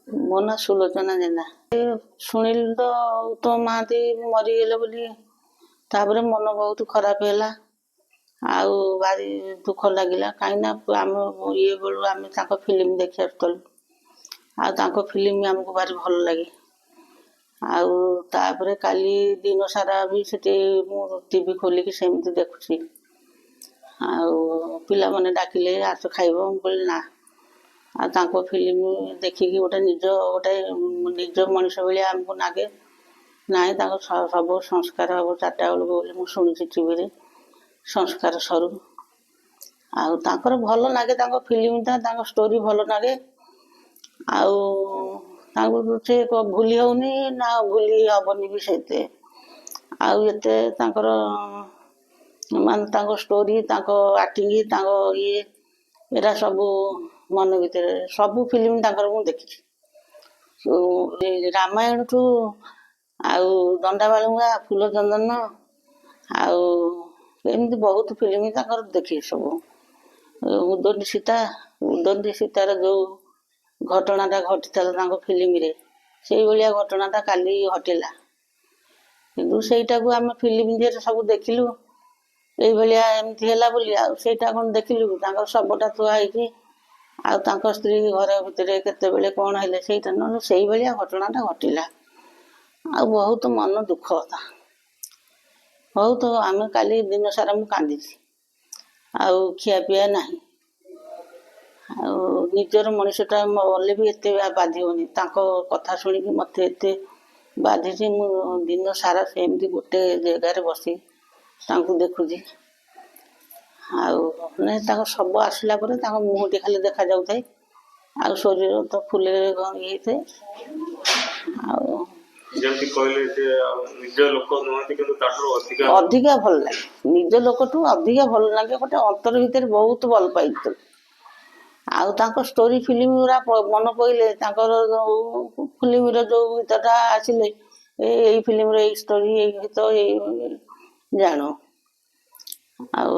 ମୋ ନାଁ ସୁଲୋଚନା ଜେନା। ଶୁଣିଲି ତ ଉତ୍ତମ ମହାନ୍ତି ମରିଗଲେ ବୋଲି, ତାପରେ ମନ ବହୁତ ଖରାପ ହେଲା। ଆଉ ଭାରି ଦୁଃଖ ଲାଗିଲା, କାହିଁକିନା ଆମ ଇଏ ବେଳୁ ଆମେ ତାଙ୍କ ଫିଲ୍ମ ଦେଖି ଆସୁଥିଲୁ। ଆଉ ତାଙ୍କ ଫିଲ୍ମ ଆମକୁ ଭାରି ଭଲ ଲାଗେ। ଆଉ ତାପରେ କାଲି ଦିନ ସାରା ବି ସେଠି ମୁଁ ଟିଭି ଖୋଲିକି ସେମିତି ଦେଖୁଛି। ଆଉ ପିଲାମାନେ ଡାକିଲେ ଆସ ଖାଇବ, ମୁଁ କହିଲି ନା। ଆଉ ତାଙ୍କ ଫିଲ୍ମ ଦେଖିକି ଗୋଟେ ନିଜ ମଣିଷ ଭଳିଆ ଆମକୁ ଲାଗେ। ନାଇଁ ତାଙ୍କ ସବୁ ସଂସ୍କାର ହେବ 4ଟା ବେଳକୁ ବୋଲି ମୁଁ ଶୁଣିଛି ଟିଭିରେ, ସଂସ୍କାର ସରୁ। ଆଉ ତାଙ୍କର ଭଲ ଲାଗେ, ତାଙ୍କ ଫିଲ୍ମଟା, ତାଙ୍କ ଷ୍ଟୋରି ଭଲ ଲାଗେ। ଆଉ ତାଙ୍କୁ ସେ ଭୁଲି ହେଉନି ନା ଭୁଲି ହେବନି ବି ସେତେ। ଆଉ ଏତେ ତାଙ୍କର ମାନେ ତାଙ୍କ ଷ୍ଟୋରି, ତାଙ୍କ ଆକ୍ଟିଂ, ତାଙ୍କ ଇଏ ଏରା ସବୁ ମନ ଭିତରେ, ସବୁ ଫିଲ୍ମ ତାଙ୍କର ମୁଁ ଦେଖିଛି। ରାମାୟଣଠୁ ଆଉ ଦଣ୍ଡାବାଳୁଙ୍ଗା, ଫୁଲଚନ୍ଦନ, ଆଉ ଏମିତି ବହୁତ ଫିଲ୍ମ ତାଙ୍କର ଦେଖିଛି ସବୁ। ଉଦନ୍ତୀ ସୀତାର ଯେଉଁ ଘଟଣାଟା ଘଟିଥିଲା ତାଙ୍କ ଫିଲ୍ମରେ, ସେଇଭଳିଆ ଘଟଣାଟା କାଲି ଘଟିଲା। କିନ୍ତୁ ସେଇଟାକୁ ଆମେ ଫିଲ୍ମ ଦିହରେ ସବୁ ଦେଖିଲୁ, ଏଇଭଳିଆ ଏମିତି ହେଲା ବୋଲି। ଆଉ ସେଇଟା କ'ଣ ଦେଖିଲୁ? ତାଙ୍କର ଶବଟା ଥୁଆ ହେଇଛି, ଆଉ ତାଙ୍କ ସ୍ତ୍ରୀ ଘର ଭିତରେ କେତେବେଳେ କ'ଣ ହେଲେ, ସେଇଟା ନହେଲେ ସେଇଭଳିଆ ଘଟଣାଟା ଘଟିଲା। ଆଉ ବହୁତ ମନ ଦୁଃଖ କଥା, ବହୁତ। ଆମେ କାଲି ଦିନ ସାରା ମୁଁ କାନ୍ଦିଛି, ଆଉ ଖିଆପିଆ ନାହିଁ। ଆଉ ନିଜର ମଣିଷଟା ମଲେ ବି ଏତେ ବାଧିବନି, ତାଙ୍କ କଥା ଶୁଣିକି ମୋତେ ଏତେ ବାଧିଛି। ମୁଁ ଦିନ ସାରା ସେମିତି ଗୋଟେ ଜାଗାରେ ବସି ତାଙ୍କୁ ଦେଖୁଛି। ଆଉ ମାନେ ତାଙ୍କ ଶବ ଆସିଲା ପରେ ତାଙ୍କ ମୁହଁଟି ଖାଲି ଦେଖାଯାଉଥାଏ, ଆଉ ଶରୀର ତ ଫୁଲରେ ଇଏ ହେଇଥାଏ। ଆଉ ଯେମିତି କହିଲେ ଯେ ନିଜ ଲୋକ ନୁହନ୍ତି କିନ୍ତୁ ତାଠାରୁ ଅଧିକା ଭଲ ଲାଗେ, ନିଜ ଲୋକଠୁ ଅଧିକା ଭଲ ଲାଗେ। ଗୋଟେ ଅନ୍ତର ଭିତରେ ବହୁତ ଭଲ ପାଇଥିଲୁ। ଆଉ ତାଙ୍କ ଷ୍ଟୋରି ଫିଲ୍ମ ଗୁରା ମନେ ପଡ଼ିଲେ, ତାଙ୍କର ଯେଉଁ ଫିଲ୍ମର ଯେଉଁ ଗୀତଟା ଆସିଲେ, ଏଇ ଫିଲ୍ମର ଏଇ ଷ୍ଟୋରି, ଏଇ ଗୀତ, ଏଇ ଜାଣୁ। ଆଉ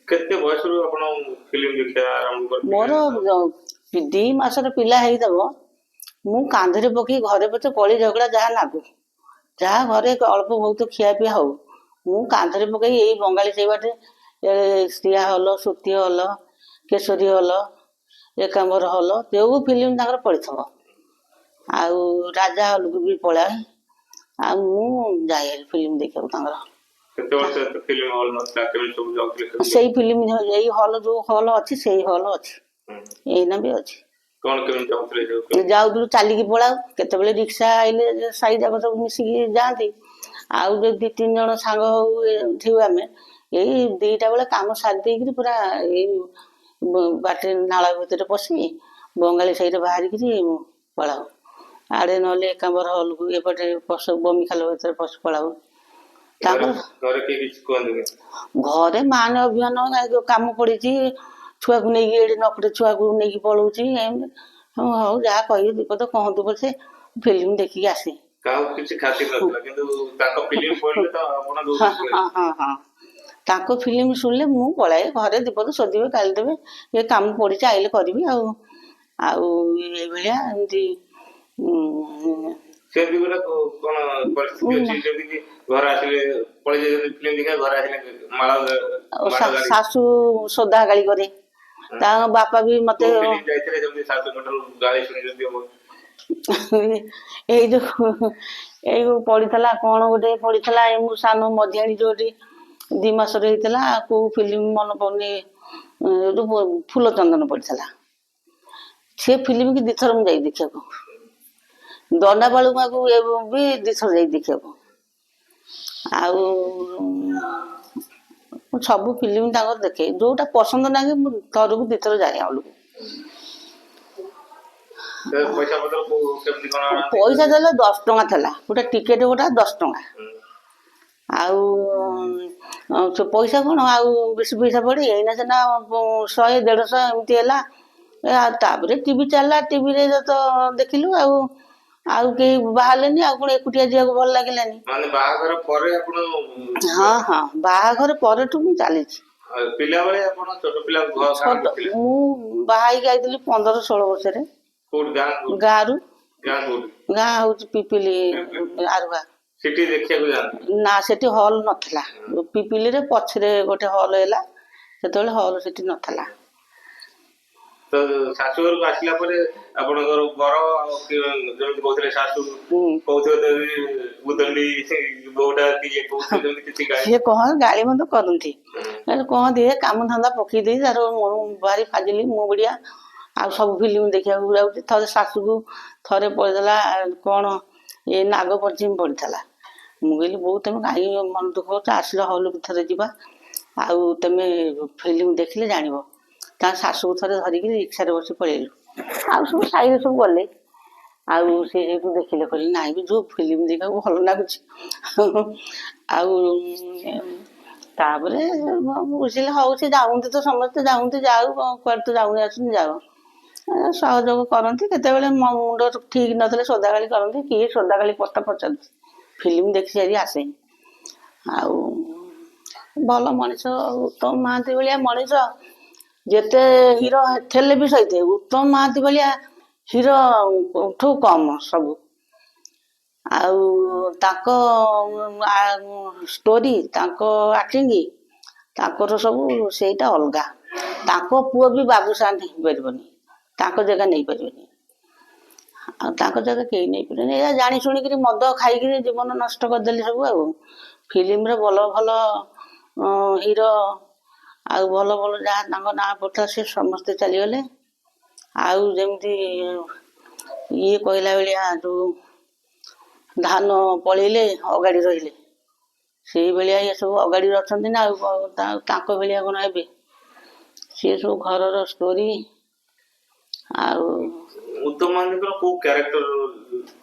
କେତେ ବୟସରୁ ଆପଣ ଫିଲ୍ମ ଦେଖିବା ଆରମ୍ଭ କରିଥିଲେ? ମୋର 2 ମାସର ପିଲା ହେଇଥିବ, ମୁଁ କାନ୍ଧରେ ପକେଇ ଘରେ ପଛେ କଳି ଝଗଡ଼ା ଯାହା ଲାଗୁ, ଯାହା ଘରେ ଅଳ୍ପ ବହୁତ ଖିଆପିଆ ହଉ, ମୁଁ କାନ୍ଧରେ ପକେଇ ଏଇ ବଙ୍ଗାଳୀ ସେଇ ବାଟେ ଶ୍ରିୟା ହଲ, ଶ୍ରୁତି hall, Keshari hall, Ekambar hall, ଯେଉଁ ଫିଲ୍ମ ତାଙ୍କର ପଡ଼ିଥିବ, ଆଉ ରାଜା ହଲକୁ ବି ପଳାଏ। ଆଉ ମୁଁ ଯାଏ ଫିଲ୍ମ ଦେଖିବାକୁ ତାଙ୍କର। ସେଇ ଫିଲ୍ମ ଏଇ ହଲ, ଯେଉଁ ହଲ ଅଛି ସେଇ ହଲ ଅଛି, ଏଇନା ବି ଅଛି। ଯାଉଥିଲୁ ଚାଲିକି ପଳାଉ, କେତେବେଳେ ରିକ୍ସା ଆଇଲେ ସାହି ଯାକ ସବୁ ମିଶିକି ଯାଆନ୍ତି। ଆଉ ଯଦି 2-3 ଜଣ ସାଙ୍ଗ ଥିବୁ ଆମେ, ଏଇ 2ଟା ବେଳେ କାମ ସାରି ଦେଇକିରି ପୁରା ଏଇ ବାଟରେ ନାଳ ଭିତରେ ପଶି ବଙ୍ଗାଳୀ ସାହିରେ ବାହାରିକିରି ପଳାଉ। ଆଡ଼େ ନହେଲେ ଏକାମ୍ବର ହଲକୁ ଏପଟେ ବମିଖାଲ ଭିତରେ ପଳାଉ। ଘରେ ମାନ ଅଭିମାନ, ଯେଉଁ କାମ ପଡ଼ିଛି, ଛୁଆକୁ ନେଇକି ଏଠି ନକଟେ ଛୁଆକୁ ନେଇକି ପଳଉଛି, ଏମିତି। ହଉ ଯାହା କହିବେ ବିପଦ କହନ୍ତୁ ପଛେ, ଫିଲ୍ମ ଦେଖିକି ଆସେ। ତାଙ୍କ ଫିଲ୍ମ ଶୁଣିଲେ ମୁଁ ପଳାଏ। ଘରେ ବିପଦ ଶୋଧିବେ, ଗାଳି ଦେବେ, ଏ କାମ ପଡ଼ିଛି ଆଇଲେ କରିବି। ଆଉ ଏଇଭଳିଆ ଏମିତି ଶାଶୁ ସୋଦା ଗାଳି କରେ, ତାଙ୍କ ବାପା ବି ମତେ ଏଇ ଯୋଉ ପଡ଼ିଥିଲା କ'ଣ ଗୋଟେ ପଡ଼ିଥିଲା, ଏଇ ମୁଁ ସାନ ମଝିଆଣୀ ଯୋଉଠି 2 ମାସର ହେଇଥିଲା, କୋଉ ଫିଲ୍ମ ମନେ ପଡ଼ୁନି, ଫୁଲଚନ୍ଦନ ପଡ଼ିଥିଲା। ସେ ଫିଲ୍ମ କି 2 ଥର ମୁଁ ଯାଇ ଦେଖିବାକୁ, ଦଣ୍ଡାବାଳୁଙ୍ଗାକୁ ବି 2 ଥର ଯାଇ ଦେଖିବାକୁ। ଆଉ ମୁଁ ସବୁ ଫିଲ୍ମ ତାଙ୍କର ଦେଖେ, ଯୋଉଟା ପସନ୍ଦ ଲାଗେ ମୁଁ ଥରକୁ 2 ଥର ଯାଏ ହଲକୁ। ପଇସା ଦେଲେ 10 ଟଙ୍କା ଥିଲା, ଗୋଟେ ଟିକେଟ ଗୋଟା 10 ଟଙ୍କା। ଆଉ ପଇସା କ'ଣ ଆଉ ବେଶୀ ପଇସା ପଡ଼େ? ଏଇନା ସିନା 100-150 ଏମିତି ହେଲା। ତାପରେ ଟିଭି ଚାଲିଲା, ଟିଭିରେ ତ ଦେଖିଲୁ। ଆଉ କେହି ବାହାରିଲେନି, ଆଉ କ'ଣ ଏକୁଟିଆ ଯିବାକୁ ଭଲ ଲାଗିଲାନି। ହଁ, ବାହାଘର ପରଠୁ ମୁଁ ଚାଲିଛି। ମୁଁ ବାହା ହେଇକି ଆଇଥିଲି 15-16 ବର୍ଷରେ। କୋଉଠି ଗାଁ ଗାଁରୁ। ଗାଁ କୋଉଠି ଗାଁ ହଉଛି ପିପିଲି ଆରୁଆ। ସେଠି ଦେଖିବାକୁ ଯାଆନ୍ତି? ନା ସେଠି ହଲ୍ ନଥିଲା। ପିପିଲିରେ ପଛରେ ଗୋଟେ ହଲ୍ ହେଲା, ସେତେବେଳେ ହଲ୍ ସେଠି ନଥିଲା। ତ ଶାଶୁଘରକୁ ଆସିଲା ପରେ ଆପଣଙ୍କର ବର ଆଉ ଯେମିତି କହୁଥିଲେ ଶାଶୁ କହୁଥିବେ ବୁଦଣ୍ଡି ବୋଉଟା କିଏ କହୁଥିବେ ଯେମିତି କିଛି ଗାଳି। ସିଏ କଣ ଗାଳି ମନ୍ଦ କରନ୍ତି, କହନ୍ତି ଏ କାମ ଧନ୍ଦା ପକେଇ ଦେଇ ତାର ଭାରି ଫାଜିଲି ମୋ ବଢିଆ ଆଉ ସବୁ ଫିଲ୍ମ ଦେଖିବାକୁ ଯାଉଛି। ଥରେ ଶାଶୁକୁ ଥରେ ପଡ଼ିଥିଲା କଣ ଏ ନାଗପଞ୍ଚମୀ ପଡ଼ିଥିଲା। ମୁଁ କହିଲି ବୋଉ ତମେ କାହିଁକି ମନ ଦୁଃଖ କରୁଛ, ଆସିଲ ହଲକୁ ଥରେ ଯିବା, ଆଉ ତମେ ଫିଲ୍ମ ଦେଖିଲେ ଜାଣିବ। ତା ଶାଶୁକୁ ଥରେ ଧରିକି ରିକ୍ସାରେ ବସି ପଳେଇଲୁ, ଆଉ ସବୁ ସାହିରେ ସବୁ ଗଲେ। ଆଉ ସେ ସେଇଠୁ ଦେଖିଲେ, କହିଲେ ନାଇଁ ବି ଯୋଉ ଫିଲ୍ମ ଦେଖିବାକୁ ଭଲ ଲାଗୁଛି। ଆଉ ତାପରେ ବୁଝିଲେ ହଉ ସେ ଯାଉନ୍ତି ତ ସମସ୍ତେ ଯାଉନ୍ତି, ଯାଉ କୁଆଡ଼େ ତ ଯାଉନି ଆସୁନି ଯାଉ, ସହଯୋଗ କରନ୍ତି। କେତେବେଳେ ମୁଣ୍ଡ ଠିକ୍ ନଥିଲେ ସୋଦାଗାଳି କରନ୍ତି, କିଏ ସୋଦାଗାଳି କଥା ପଚାରୁଛି, ଫିଲ୍ମ ଦେଖି ସାରି ଆସେ। ଆଉ ଭଲ ମଣିଷ, ଉତ୍ତମ ମହାନ୍ତି ଭଳିଆ ମଣିଷ ଯେତେ ହିରୋ ଥିଲେ ବି ସହିତେ ଉତ୍ତମ ମହାନ୍ତି ଭଳିଆ ହିରୋଠୁ କମ୍ ସବୁ। ଆଉ ତାଙ୍କ ଷ୍ଟୋରି, ତାଙ୍କ ଆକ୍ଟିଂ, ତାଙ୍କର ସବୁ ସେଇଟା ଅଲଗା। ତାଙ୍କ ପୁଅ ବି ବାବୁସାନ ହେଇପାରିବନି, ତାଙ୍କ ଜାଗା ନେଇପାରିବନି, ଆଉ ତାଙ୍କ ଜାଗା କେହି ନେଇପାରିବେନି। ଏଇଆ ଜାଣି ଶୁଣିକିରି ମଦ ଖାଇକିରି ଜୀବନ ନଷ୍ଟ କରିଦେଲେ ସବୁ। ଆଉ ଫିଲ୍ମରେ ଭଲ ଭଲ ହିରୋ ଆଉ ଭଲ ଭଲ ଯାହା ତାଙ୍କ ନାଁ ପଡିଥିଲା ସେ ସମସ୍ତେ ଚାଲିଗଲେ। ଆଉ ଯେମିତି ଇଏ କହିଲା ଭଳିଆ ଯୋଉ ଧାନ ପଳେଇଲେ ଅଗାଡ଼ି ରହିଲେ, ସେଇଭଳିଆ ଇଏ ସବୁ ଅଗାଡ଼ିରେ ଅଛନ୍ତି ନା, ଆଉ ତାଙ୍କ ଭଳିଆ କଣ ହେବେ? ସିଏ ସବୁ ଘରର ଷ୍ଟୋରି। ଆଉ ଉତ୍ତମ ମହାନ୍ତିଙ୍କର କୋଉ କ୍ୟାରେକ୍ଟର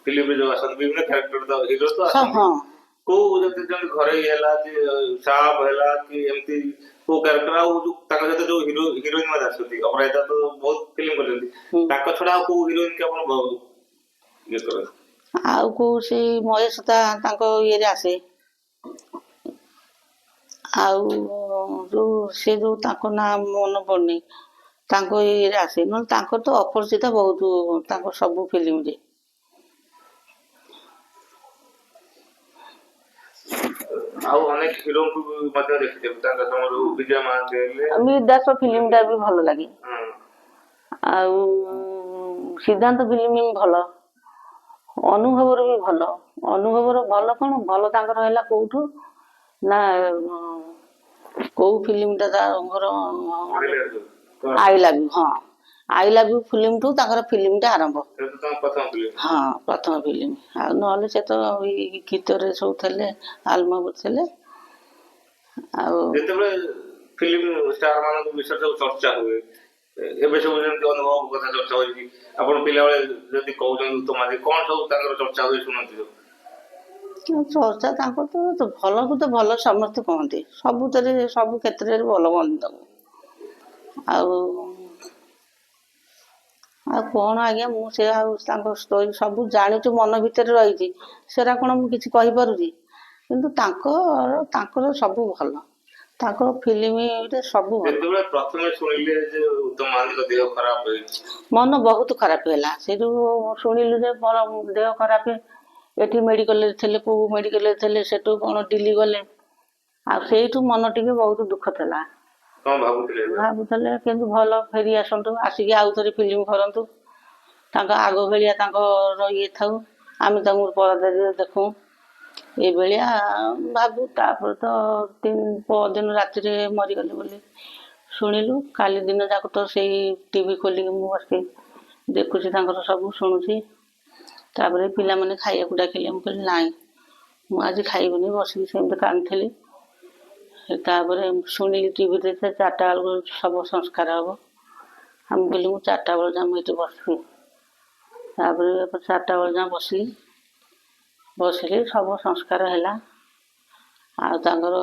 ଫିଲ୍ମରେ ଯୋଉ ଆସନ୍ତି, ବିଭିନ୍ନ କ୍ୟାରେକ୍ଟର ତ ହିରୋ ତ ହଁ ଆସନ୍ତି, କୋଉ ଯେମିତି ଘରୋଇ ହେଲା କି ସାପ ହେଲା କି ଏମିତି କୋଉ କ୍ୟାରେକ୍ଟର, ଆଉ ତାଙ୍କ ସହିତ ଯୋଉ ହିରୋଇନ ମାନେ ଆସନ୍ତି, ଅପରାଜିତା ତ ବହୁତ ଫିଲ୍ମ କରିଛନ୍ତି, ତାଙ୍କ ଛଡା ଆଉ କୋଉ ହିରୋଇନ କି ଆପଣ ଇଏ କରନ୍ତି? ଆଉ କୋଉ ସେଇ ମହେଶତା ତାଙ୍କ ଇଏରେ ଆସେ। ଆଉ ଯୋଉ ସେ ଯୋଉ ତାଙ୍କ ନାଁ ମନେ ପଡୁନି, ତାଙ୍କ ଇଏରେ ଆସେ। ନହେଲେ ତାଙ୍କର ତ ଅପରିଚିତା ବହୁତ ତାଙ୍କ ସବୁ ଫିଲ୍ମରେ। ଆଉ ଅନେକ ହିରୋଙ୍କୁ ମଧ୍ୟ ଦେଖିଥିବେ, ତାଙ୍କ ସମୟରୁ ବିଜୟ ମହାନ୍ତି ହେଲେ ଦାସ ଫିଲ୍ମଟା ବି ଭଲ ଲାଗେ। ଆଉ ସିଦ୍ଧାନ୍ତ ଫିଲ୍ମ ବି ଭଲ, ଅନୁଭବର ବି ଭଲ। ଅନୁଭବର ଭଲ କଣ, ଭଲ ତାଙ୍କର ହେଲା କୋଉଠୁ ନା କୋଉ ଫିଲ୍ମଟା ତାଙ୍କର ଆଇ ଲାଭ୍ ୟୁ, ହଁ ଆଇ ଲାଭ୍ ୟୁ ଫିଲ୍ମଠୁ ତାଙ୍କର ଫିଲ୍ମଟା ଆରମ୍ଭ। ହଁ ପ୍ରଥମ ଫିଲ୍ମ। ଆଉ ନହେଲେ ସେ ତ ଗୀତରେ ସବୁ ଥିଲେ, ଆଲବମ୍ ଥିଲେ। ଆଉ ଯେତେବେଳେ ଫିଲ୍ମ ଷ୍ଟାର ମାନଙ୍କ ବିଷୟରେ ସବୁ ଚର୍ଚ୍ଚା ହୁଏ, ଏବେ ସବୁ ଯେମିତି ଅନୁଭବ କଥା ଚର୍ଚ୍ଚା ହଉଛି, ଆପଣ ପିଲାବେଳେ ଯଦି କହୁଛନ୍ତି ଉତ୍ତମ ମହାନ୍ତି, କଣ ସବୁ ତାଙ୍କର ଚର୍ଚ୍ଚା ହୁଏ ଶୁଣନ୍ତି? ଚର୍ଚ୍ଚା ତାଙ୍କର ତ ଭଲକୁ ତ ଭଲ ସମସ୍ତେ କହନ୍ତି, ସବୁଥିରେ ସବୁ କ୍ଷେତ୍ରରେ ଭଲ କହନ୍ତି ତାକୁ। ଆଉ ଆଉ କଣ ଆଜ୍ଞା, ମୁଁ ସେ ଆଉ ତାଙ୍କ ଷ୍ଟୋରି ସବୁ ଜାଣିଛୁ, ମନ ଭିତରେ ରହିଛି, ସେରା କଣ ମୁଁ କିଛି କହିପାରୁଛି? କିନ୍ତୁ ତାଙ୍କର ସବୁ ଭଲ, ତାଙ୍କ ଫିଲ୍ମରେ ସବୁ ଭଲ। ଯେତେବେଳେ ପ୍ରଥମେ ଶୁଣିଲେ ଯେ ଉତ୍ତମ ମହାନ୍ତିଙ୍କ ଦେହ ଖରାପ ହେଇଛି, ମନ ବହୁତ ଖରାପ ହେଲା। ସେଇଠୁ ଶୁଣିଲୁ ଯେ ଦେହ ଖରାପ, ଏଠି ମେଡ଼ିକାଲରେ ଥିଲେ, କୋଉ ମେଡ଼ିକାଲରେ ଥିଲେ, ସେଠୁ କଣ ଦିଲ୍ଲୀ ଗଲେ। ଆଉ ସେଇଠୁ ମନ ଟିକେ ବହୁତ ଦୁଃଖ ଥିଲା। କଣ ଭାବୁଥିଲେ କିନ୍ତୁ ଭଲ ଫେରି ଆସନ୍ତୁ, ଆସିକି ଆଉ ଥରେ ଫିଲ୍ମ କରନ୍ତୁ, ତାଙ୍କ ଆଗ ଭଳିଆ ତାଙ୍କର ଇଏ ଥାଉ, ଆମେ ତାଙ୍କୁ ପରଦାରେ ଦେଖୁ, ଏଇଭଳିଆ ଭାବୁ। ତାପରେ ତ ପରଦିନ ରାତିରେ ମରିଗଲେ ବୋଲି ଶୁଣିଲୁ। କାଲି ଦିନ ଯାକ ତ ସେଇ ଟିଭି ଖୋଲିକି ମୁଁ ବସି ଦେଖୁଛି, ତାଙ୍କର ସବୁ ଶୁଣୁଛି। ତାପରେ ପିଲାମାନେ ଖାଇବାକୁ ଡାକିଲେ, ମୁଁ କହିଲି ନାଇଁ ମୁଁ ଆଜି ଖାଇବିନି, ବସିକି ସେମିତି କାନ୍ଦୁଥିଲି। ତାପରେ ଶୁଣିଲି ଟିଭିରେ 4ଟା ବେଳକୁ ଶବ ସଂସ୍କାର ହବ। ଆମେ କହିଲି ମୁଁ 4ଟା ବେଳେ ଯାଏଁ ମୁଁ ଏଠି ବସିବି। ତାପରେ 4ଟା ବେଳେ ଯାଏଁ ବସିଲି, ଶବ ସଂସ୍କାର ହେଲା। ଆଉ ତାଙ୍କର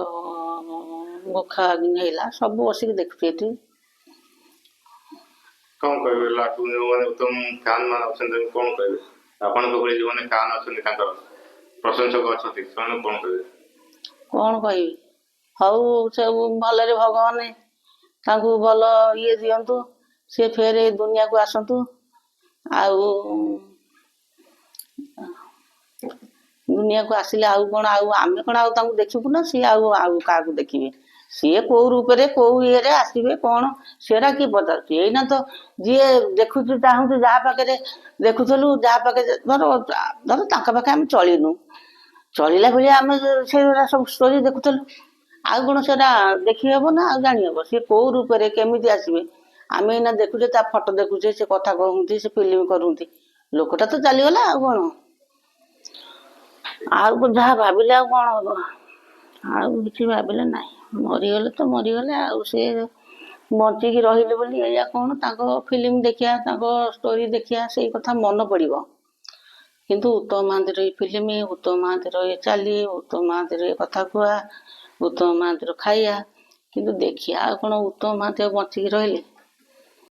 ମୁଖା ଅଗ୍ନି ହେଲା, ସବୁ ବସିକି ଦେଖୁଛି ଏଠି। କଣ କହିବେ ଲାଟୁ ଯୋଉମାନେ ଉତ୍ତମ ଫ୍ୟାନ ମାନେ ଅଛନ୍ତି, କଣ କହିବେ ଆପଣଙ୍କ ଭଳି ଯୋଉମାନେ ଫ୍ୟାନ ଅଛନ୍ତି, ତାଙ୍କର ପ୍ରଶଂସକ ଅଛନ୍ତି, ସେମାନେ କଣ କହିବେ? କଣ କହିବି, ହଉ ସବୁ ଭଲରେ ଭଗବାନ ତାଙ୍କୁ ଭଲ ଇଏ ଦିଅନ୍ତୁ, ସେ ଫେର ଏ ଦୁନିଆକୁ ଆସନ୍ତୁ, ଆଉ ଦୁନିଆକୁ ଆସିଲେ ଆଉ କ'ଣ ଆଉ ଆମେ କ'ଣ ଆଉ ତାଙ୍କୁ ଦେଖିବୁ ନା ସିଏ ଆଉ ଆଉ କାହାକୁ ଦେଖିବେ? ସିଏ କୋଉ ରୂପରେ କୋଉ ଇଏରେ ଆସିବେ କ'ଣ ସେଟା କିଏ ପଚାରୁଛି? ଏଇନା ତ ଯିଏ ଦେଖୁଛୁ ଚାହୁଁଛୁ ଯାହା ପାଖରେ ଦେଖୁଥିଲୁ ଯାହା ପାଖରେ ଧର ତାଙ୍କ ପାଖେ ଆମେ ଚଳିନୁ, ଚଳିଲା ଭଳିଆ ଆମେ ସେଗୁଡ଼ା ସବୁ ଷ୍ଟୋରି ଦେଖୁଥିଲୁ। ଆଉ କ'ଣ ସେଟା ଦେଖି ହବ ନା ଆଉ ଜାଣି ହବ? ସିଏ କୋଉ ରୂପରେ କେମିତି ଆସିବେ? ଆମେ ଏଇନା ଦେଖୁଛେ ତା ଫଟୋ ଦେଖୁଛେ, ସେ କଥା କହୁଛନ୍ତି, ସେ ଫିଲ୍ମ କରୁଛନ୍ତି, ଲୋକଟା ତ ଚାଲିଗଲା ଆଉ କ'ଣ? ଆଉ ଯାହା ଭାବିଲେ ଆଉ କ'ଣ ହବ? ଆଉ କିଛି ଭାବିଲେ ନାହିଁ, ମରିଗଲେ ତ ମରିଗଲେ। ଆଉ ସେ ବଞ୍ଚିକି ରହିଲେ ବୋଲି ଏଇଆ କ'ଣ ତାଙ୍କ ଫିଲ୍ମ ଦେଖିବା, ତାଙ୍କ ଷ୍ଟୋରି ଦେଖିବା, ସେଇ କଥା ମନେ ପଡ଼ିବ। କିନ୍ତୁ ଉତ୍ତମ ମହାନ୍ତିର ଏ ଫିଲ୍ମ, ଉତ୍ତମ ମହାନ୍ତିର ଏ ଚାଲି, ଉତ୍ତମ ମହାନ୍ତିର ଏ କଥା କୁହା, ଉତ୍ତମ ମହାନ୍ତିର ଖାଇବା, କିନ୍ତୁ ଦେଖିବା ଆଉ କ'ଣ ଉତ୍ତମ ମହାନ୍ତି ଆଉ ବଞ୍ଚିକି ରହିଲେ?